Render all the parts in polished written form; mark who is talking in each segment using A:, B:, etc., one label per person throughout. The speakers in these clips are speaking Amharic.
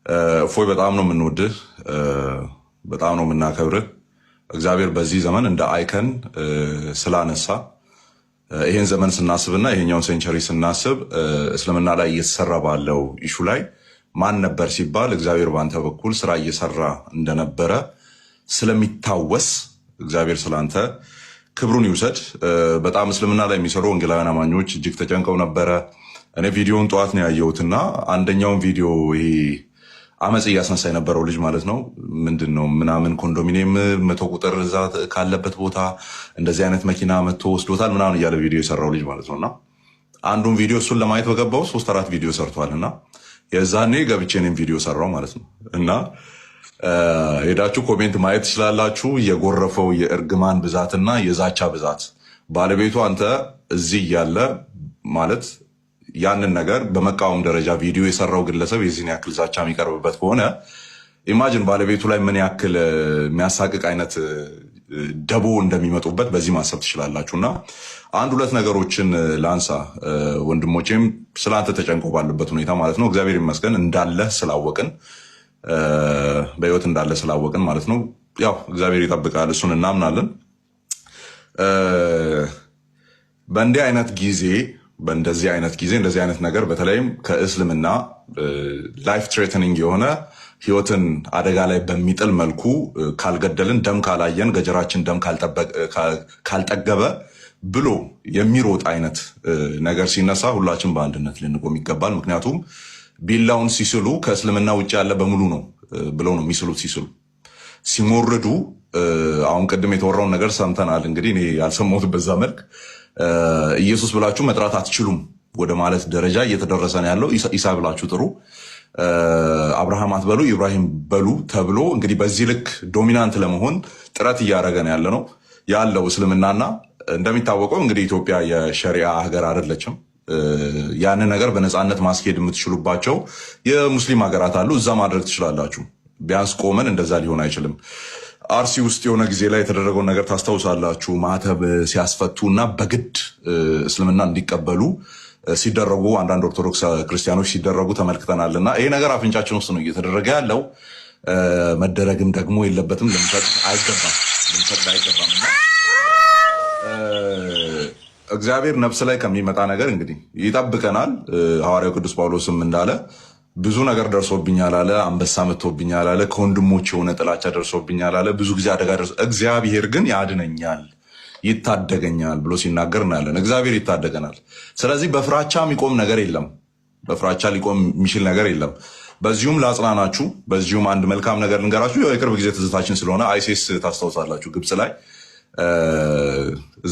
A: እፎይ በጣም ነው የምንወድህ፣ በጣም ነው የምናከብርህ። እግዚአብሔር በዚህ ዘመን እንደ አይከን ስላነሳ ይሄን ዘመን ስናስብና ይሄኛውን ሴንቸሪ ስናስብ እስልምና ላይ እየተሰራ ባለው ኢሹ ላይ ማን ነበር ሲባል እግዚአብሔር ባንተ በኩል ስራ እየሰራ እንደነበረ ስለሚታወስ እግዚአብሔር ስላንተ ክብሩን ይውሰድ። በጣም እስልምና ላይ የሚሰሩ ወንጌላውያን አማኞች እጅግ ተጨንቀው ነበረ። እኔ ቪዲዮውን ጠዋት ነው ያየሁትና አንደኛውን ቪዲዮ ይሄ አመጽ እያስነሳ የነበረው ልጅ ማለት ነው ምንድን ነው ምናምን ኮንዶሚኒየም 100 ቁጥር እዛ ካለበት ቦታ እንደዚህ አይነት መኪና መጥቶ ወስዶታል ምናምን እያለ ቪዲዮ የሰራው ልጅ ማለት ነውና አንዱን ቪዲዮ እሱን ለማየት በገባው 3-4 ቪዲዮ ሰርቷልና የዛኔ ገብቼ እኔም ቪዲዮ ሰራው ማለት ነው። እና ሄዳችሁ ኮሜንት ማየት ትችላላችሁ። የጎረፈው የእርግማን ብዛትና የዛቻ ብዛት ባለቤቱ አንተ እዚህ እያለ ማለት ያንን ነገር በመቃወም ደረጃ ቪዲዮ የሰራው ግለሰብ የዚህን ያክል ዛቻ የሚቀርብበት ከሆነ ኢማጅን ባለቤቱ ላይ ምን ያክል የሚያሳቅቅ አይነት ደቦ እንደሚመጡበት በዚህ ማሰብ ትችላላችሁ። እና 1-2 ነገሮችን ላንሳ። ወንድሞቼም ስለአንተ ተጨንቆ ባለበት ሁኔታ ማለት ነው እግዚአብሔር ይመስገን እንዳለ ስላወቅን በህይወት እንዳለ ስላወቅን ማለት ነው ያው እግዚአብሔር ይጠብቃል፣ እሱን እናምናለን። በእንዲህ አይነት ጊዜ እንደዚህ አይነት ነገር በተለይም ከእስልምና ላይፍ ትሬተኒንግ የሆነ ህይወትን አደጋ ላይ በሚጥል መልኩ ካልገደልን፣ ደም ካላየን፣ ገጀራችን ደም ካልጠገበ ብሎ የሚሮጥ አይነት ነገር ሲነሳ ሁላችን በአንድነት ልንቆም ይገባል። ምክንያቱም ቢላውን ሲስሉ ከእስልምና ውጭ ያለ በሙሉ ነው ብለው ነው የሚስሉት። ሲሞርዱ አሁን ቅድም የተወራውን ነገር ሰምተናል። እንግዲህ እኔ ያልሰማሁት በዛ መልክ ኢየሱስ ብላችሁ መጥራት አትችሉም ወደ ማለት ደረጃ እየተደረሰ ነው ያለው። ኢሳ ብላችሁ ጥሩ፣ አብርሃም አትበሉ ኢብራሂም በሉ ተብሎ እንግዲህ በዚህ ልክ ዶሚናንት ለመሆን ጥረት እያደረገ ነው ያለው እስልምናና እንደሚታወቀው እንግዲህ ኢትዮጵያ የሸሪዓ ሀገር አይደለችም። ያንን ነገር በነፃነት ማስኬድ የምትችሉባቸው የሙስሊም ሀገራት አሉ። እዛ ማድረግ ትችላላችሁ። ቢያንስ ቆመን እንደዛ ሊሆን አይችልም። አርሲ ውስጥ የሆነ ጊዜ ላይ የተደረገውን ነገር ታስታውሳላችሁ። ማተብ ሲያስፈቱ እና በግድ እስልምና እንዲቀበሉ ሲደረጉ አንዳንድ ኦርቶዶክስ ክርስቲያኖች ሲደረጉ ተመልክተናል። እና ይሄ ነገር አፍንጫችን ውስጥ ነው እየተደረገ ያለው። መደረግም ደግሞ የለበትም፣ ልንፈቅድ አይገባም። እና እግዚአብሔር ነፍስ ላይ ከሚመጣ ነገር እንግዲህ ይጠብቀናል። ሐዋርያው ቅዱስ ጳውሎስም እንዳለ ብዙ ነገር ደርሶብኛል አለ። አንበሳ መጥቶብኛል አለ። ከወንድሞች የሆነ ጥላቻ ደርሶብኛል አለ። ብዙ ጊዜ አደጋ ደርሶ እግዚአብሔር ግን ያድነኛል፣ ይታደገኛል ብሎ ሲናገር እናያለን። እግዚአብሔር ይታደገናል። ስለዚህ በፍራቻ የሚቆም ነገር የለም። በፍራቻ ሊቆም የሚችል ነገር የለም። በዚሁም ላጽናናችሁ፣ በዚሁም አንድ መልካም ነገር ልንገራችሁ። የቅርብ ጊዜ ትዝታችን ስለሆነ አይሲስ ታስታውሳላችሁ፣ ግብፅ ላይ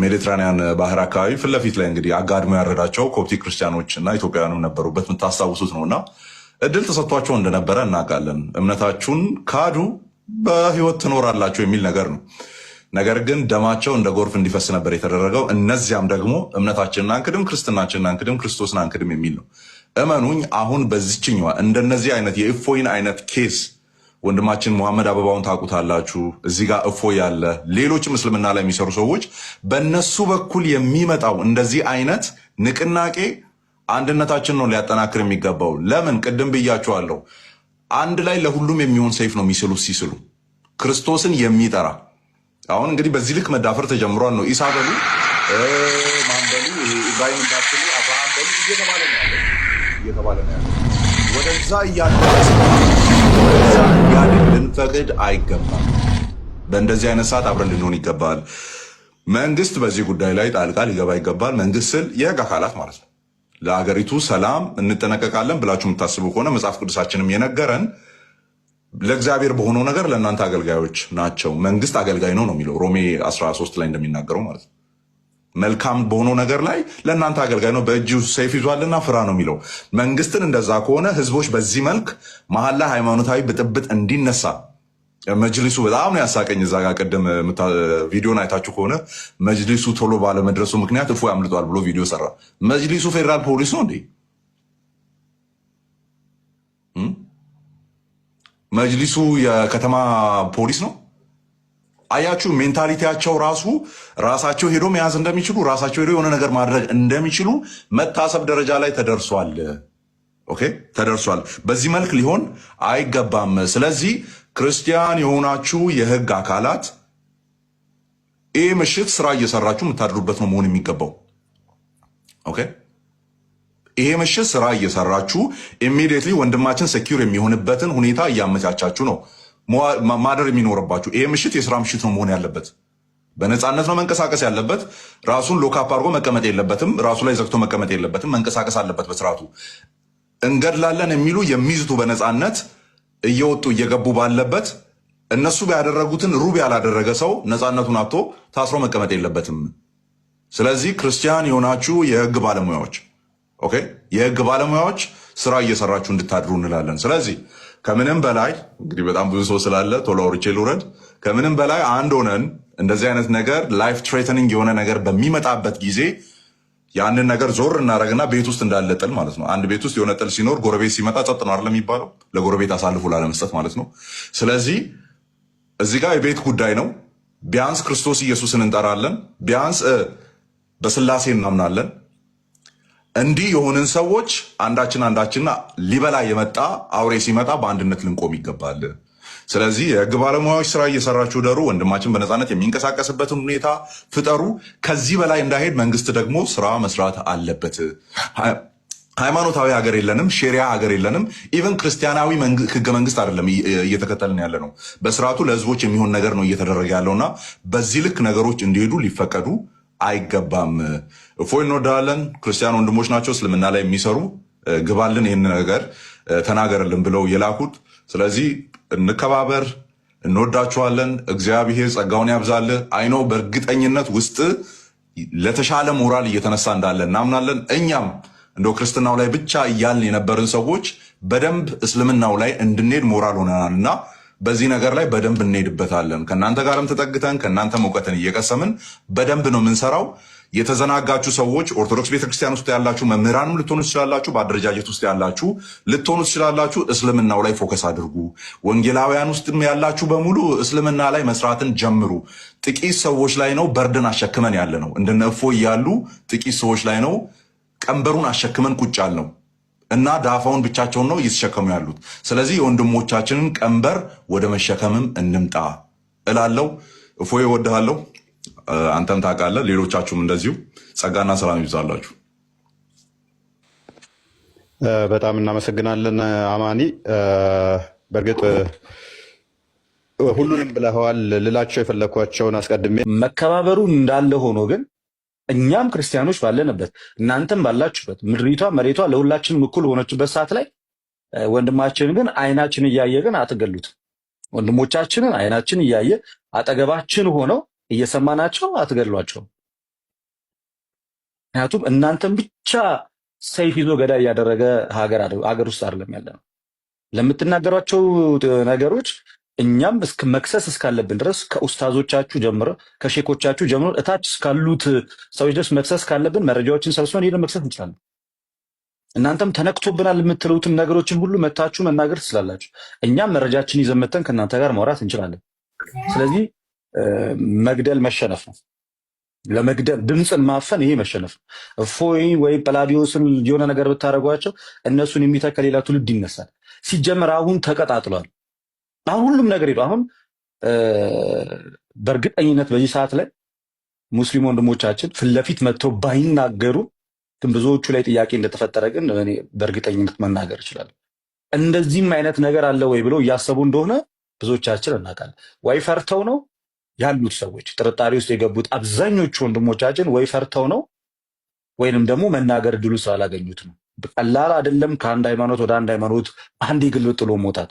A: ሜዲትራኒያን ባህር አካባቢ ፊት ለፊት ላይ እንግዲህ አጋድሞ ያረዳቸው ኮፕቲክ ክርስቲያኖች እና ኢትዮጵያውያንም ነበሩበት። የምታስታውሱት ነውና እድል ተሰጥቷቸው እንደነበረ እናውቃለን። እምነታችሁን ካዱ በህይወት ትኖራላችሁ የሚል ነገር ነው። ነገር ግን ደማቸው እንደ ጎርፍ እንዲፈስ ነበር የተደረገው። እነዚያም ደግሞ እምነታችንን አንክድም፣ ክርስትናችንን አንክድም፣ ክርስቶስን አንክድም የሚል ነው። እመኑኝ አሁን በዚችኛዋ እንደነዚህ አይነት የእፎይን አይነት ኬስ ወንድማችን መሐመድ አበባውን ታውቁታላችሁ። እዚህ ጋር እፎይ ያለ ሌሎችም እስልምና ላይ የሚሰሩ ሰዎች በእነሱ በኩል የሚመጣው እንደዚህ አይነት ንቅናቄ አንድነታችን ነው ሊያጠናክር የሚገባው። ለምን ቅድም ብያችኋለሁ፣ አንድ ላይ ለሁሉም የሚሆን ሰይፍ ነው የሚስሉት። ሲስሉ ክርስቶስን የሚጠራ አሁን እንግዲህ በዚህ ልክ መዳፈር ተጀምሯል ነው። ኢሳ በሉ ማንበሉ ኢብራሂም እንዳትሉ አብርሃም በሉ እየተባለ ነው ያለው ወደዛ እያድን ልንፈቅድ አይገባም። በእንደዚህ አይነት ሰዓት አብረን ልንሆን ይገባል። መንግስት በዚህ ጉዳይ ላይ ጣልቃ ሊገባ ይገባል። መንግስት ስል የህግ አካላት ማለት ነው። ለሀገሪቱ ሰላም እንጠነቀቃለን ብላችሁ የምታስቡ ከሆነ መጽሐፍ ቅዱሳችንም የነገረን ለእግዚአብሔር በሆነው ነገር ለእናንተ አገልጋዮች ናቸው። መንግስት አገልጋይ ነው የሚለው ሮሜ 13 ላይ እንደሚናገረው ማለት ነው። መልካም በሆነው ነገር ላይ ለእናንተ አገልጋይ ነው፣ በእጁ ሰይፍ ይዟልና ፍራ ነው የሚለው። መንግስትን እንደዛ ከሆነ ህዝቦች በዚህ መልክ መሀል ላይ ሃይማኖታዊ ብጥብጥ እንዲነሳ መጅሊሱ በጣም ነው ያሳቀኝ። እዛ ጋር ቅድም ቪዲዮን አይታችሁ ከሆነ መጅሊሱ ቶሎ ባለመድረሱ ምክንያት እፎይ አምልጧል ብሎ ቪዲዮ ሰራ። መጅሊሱ ፌዴራል ፖሊስ ነው እንዴ? መጅሊሱ የከተማ ፖሊስ ነው? አያችሁ፣ ሜንታሊቲያቸው ራሳቸው ሄዶ መያዝ እንደሚችሉ፣ ራሳቸው ሄዶ የሆነ ነገር ማድረግ እንደሚችሉ መታሰብ ደረጃ ላይ ተደርሷል። ኦኬ ተደርሷል። በዚህ መልክ ሊሆን አይገባም። ስለዚህ ክርስቲያን የሆናችሁ የህግ አካላት ይህ ምሽት ስራ እየሰራችሁ የምታድሩበት ነው መሆን የሚገባው። ኦኬ ይሄ ምሽት ስራ እየሰራችሁ ኢሚዲየትሊ ወንድማችን ሴኪዩር የሚሆንበትን ሁኔታ እያመቻቻችሁ ነው ማደር የሚኖርባችሁ። ይሄ ምሽት የስራ ምሽት ነው መሆን ያለበት። በነፃነት ነው መንቀሳቀስ ያለበት። ራሱን ሎካፕ አድርጎ መቀመጥ የለበትም። ራሱ ላይ ዘግቶ መቀመጥ የለበትም። መንቀሳቀስ አለበት በስርዓቱ። እንገድላለን የሚሉ የሚዝቱ በነፃነት እየወጡ እየገቡ ባለበት እነሱ ያደረጉትን ሩብ ያላደረገ ሰው ነፃነቱን አጥቶ ታስሮ መቀመጥ የለበትም። ስለዚህ ክርስቲያን የሆናችሁ የህግ ባለሙያዎች ኦኬ፣ የህግ ባለሙያዎች ስራ እየሰራችሁ እንድታድሩ እንላለን። ስለዚህ ከምንም በላይ እንግዲህ በጣም ብዙ ሰው ስላለ ቶሎ አውርቼ ልውረድ። ከምንም በላይ አንድ ሆነን እንደዚህ አይነት ነገር ላይፍ ትሬተኒንግ የሆነ ነገር በሚመጣበት ጊዜ ያንን ነገር ዞር እናደርግና ቤት ውስጥ እንዳለ ጥል ማለት ነው። አንድ ቤት ውስጥ የሆነ ጥል ሲኖር ጎረቤት ሲመጣ ጸጥ ነው አይደል የሚባለው? ለጎረቤት አሳልፎ ላለመስጠት ማለት ነው። ስለዚህ እዚህ ጋር የቤት ጉዳይ ነው። ቢያንስ ክርስቶስ ኢየሱስን እንጠራለን፣ ቢያንስ በስላሴ እናምናለን። እንዲህ የሆንን ሰዎች አንዳችን ሊበላ የመጣ አውሬ ሲመጣ በአንድነት ልንቆም ይገባል። ስለዚህ የህግ ባለሙያዎች ስራ እየሰራችሁ ደሩ። ወንድማችን በነፃነት የሚንቀሳቀስበትን ሁኔታ ፍጠሩ። ከዚህ በላይ እንዳይሄድ መንግስት ደግሞ ስራ መስራት አለበት። ሃይማኖታዊ ሀገር የለንም፣ ሼሪያ ሀገር የለንም። ኢቨን ክርስቲያናዊ ህገ መንግስት አይደለም እየተከተልን ያለ ነው። በስርዓቱ ለህዝቦች የሚሆን ነገር ነው እየተደረገ ያለውና በዚህ ልክ ነገሮች እንዲሄዱ ሊፈቀዱ አይገባም። እፎይ እንወዳለን። ክርስቲያን ወንድሞች ናቸው እስልምና ላይ የሚሰሩ ግባልን፣ ይህን ነገር ተናገርልን ብለው የላኩት። ስለዚህ እንከባበር፣ እንወዳችኋለን። እግዚአብሔር ጸጋውን ያብዛልህ። አይኖ በእርግጠኝነት ውስጥ ለተሻለ ሞራል እየተነሳ እንዳለ እናምናለን። እኛም እንደው ክርስትናው ላይ ብቻ እያልን የነበርን ሰዎች በደንብ እስልምናው ላይ እንድንሄድ ሞራል ሆነናልና በዚህ ነገር ላይ በደንብ እንሄድበታለን። ከእናንተ ጋርም ተጠግተን ከእናንተም እውቀትን እየቀሰምን በደንብ ነው የምንሰራው። የተዘናጋችሁ ሰዎች ኦርቶዶክስ ቤተክርስቲያን ውስጥ ያላችሁ መምህራንም ልትሆኑ ትችላላችሁ፣ በአደረጃጀት ውስጥ ያላችሁ ልትሆኑ ትችላላችሁ። እስልምናው ላይ ፎከስ አድርጉ። ወንጌላውያን ውስጥም ያላችሁ በሙሉ እስልምና ላይ መስራትን ጀምሩ። ጥቂት ሰዎች ላይ ነው በርድን አሸክመን ያለ ነው። እንደነ እፎይ ያሉ ጥቂት ሰዎች ላይ ነው ቀንበሩን አሸክመን ቁጭ ያልነው እና ዳፋውን ብቻቸውን ነው እየተሸከሙ ያሉት። ስለዚህ የወንድሞቻችንን ቀንበር ወደ መሸከምም እንምጣ እላለሁ። እፎይ እወድሃለሁ፣ አንተም ታውቃለህ፣ ሌሎቻችሁም እንደዚሁ። ጸጋና ሰላም ይብዛላችሁ።
B: በጣም እናመሰግናለን አማኒ። በእርግጥ ሁሉንም ብለኸዋል። ልላቸው የፈለኳቸውን አስቀድሜ
C: መከባበሩ እንዳለ ሆኖ ግን እኛም ክርስቲያኖች ባለንበት እናንተም ባላችሁበት ምድሪቷ መሬቷ ለሁላችንም እኩል ሆነችበት ሰዓት ላይ ወንድማችን ግን አይናችን እያየ ግን አትገሉትም። ወንድሞቻችንን አይናችን እያየ አጠገባችን ሆነው እየሰማናቸው አትገድሏቸውም። ምክንያቱም እናንተም ብቻ ሰይፍ ይዞ ገዳይ እያደረገ ሀገር ውስጥ አይደለም ያለ ነው። ለምትናገሯቸው ነገሮች እኛም እስከ መክሰስ እስካለብን ድረስ ከኡስታዞቻችሁ ጀምሮ ከሼኮቻችሁ ጀምሮ እታች እስካሉት ሰዎች ድረስ መክሰስ ካለብን መረጃዎችን ሰብስበን ሄደን መክሰስ እንችላለን። እናንተም ተነክቶብናል የምትሉትን ነገሮችን ሁሉ መታችሁ መናገር ትችላላችሁ። እኛም መረጃችን ይዘን መተን ከእናንተ ጋር ማውራት እንችላለን። ስለዚህ መግደል መሸነፍ ነው። ለመግደል ድምፅን ማፈን ይሄ መሸነፍ ነው። እፎይ ወይ ጵላዲዮስን የሆነ ነገር ብታደርጓቸው እነሱን የሚተካ ሌላ ትውልድ ይነሳል። ሲጀመር አሁን ተቀጣጥሏል። አሁን ሁሉም ነገር ሄዱ። አሁን በእርግጠኝነት በዚህ ሰዓት ላይ ሙስሊም ወንድሞቻችን ፊት ለፊት መጥተው ባይናገሩ ግን ብዙዎቹ ላይ ጥያቄ እንደተፈጠረ ግን እኔ በእርግጠኝነት መናገር እችላለሁ። እንደዚህም አይነት ነገር አለ ወይ ብለው እያሰቡ እንደሆነ ብዙዎቻችን እናውቃለን። ወይ ፈርተው ነው ያሉት ሰዎች ጥርጣሬ ውስጥ የገቡት አብዛኞቹ ወንድሞቻችን ወይ ፈርተው ነው ወይንም ደግሞ መናገር ድሉ ስላላገኙት ነው። ቀላል አይደለም ከአንድ ሃይማኖት ወደ አንድ ሃይማኖት አንድ ግልብጥ ጥሎ መውጣት።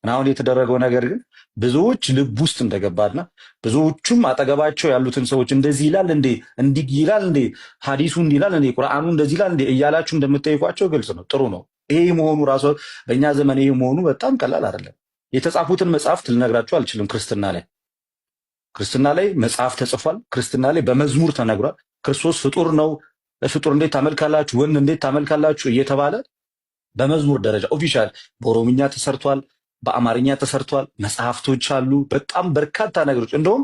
C: አሁን የተደረገው ነገር ግን ብዙዎች ልብ ውስጥ እንደገባና ብዙዎቹም አጠገባቸው ያሉትን ሰዎች እንደዚህ ይላል እንዴ፣ እንዲህ ይላል እንዴ፣ ሐዲሱ እንዲህ ይላል እንዴ፣ ቁርአኑ እንደዚህ ይላል እንዴ እያላችሁ እንደምትጠይቋቸው ግልጽ ነው። ጥሩ ነው። ይሄ መሆኑ ራሱ በእኛ ዘመን ይሄ መሆኑ በጣም ቀላል አይደለም። የተጻፉትን መጽሐፍት ልነግራችሁ አልችልም። ክርስትና ላይ መጽሐፍ ተጽፏል። ክርስትና ላይ በመዝሙር ተነግሯል። ክርስቶስ ፍጡር ነው፣ ፍጡር እንዴት ታመልካላችሁ፣ ወንድ እንዴት ታመልካላችሁ እየተባለ በመዝሙር ደረጃ ኦፊሻል በኦሮምኛ ተሰርቷል፣ በአማርኛ ተሰርቷል። መጽሐፍቶች አሉ። በጣም በርካታ ነገሮች። እንደውም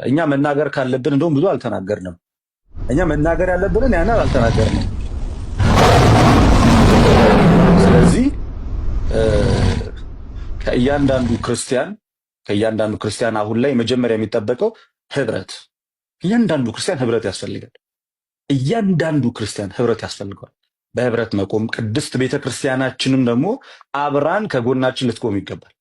C: እኛ መናገር ካለብን እንደውም ብዙ አልተናገርንም። እኛ መናገር ያለብንን ያንን አልተናገርንም። እ፣ ከእያንዳንዱ ክርስቲያን ከእያንዳንዱ ክርስቲያን አሁን ላይ መጀመሪያ የሚጠበቀው ህብረት። እያንዳንዱ ክርስቲያን ህብረት ያስፈልጋል። እያንዳንዱ ክርስቲያን ህብረት ያስፈልገዋል። በህብረት መቆም፣ ቅድስት ቤተክርስቲያናችንም ደግሞ አብራን ከጎናችን ልትቆም ይገባል።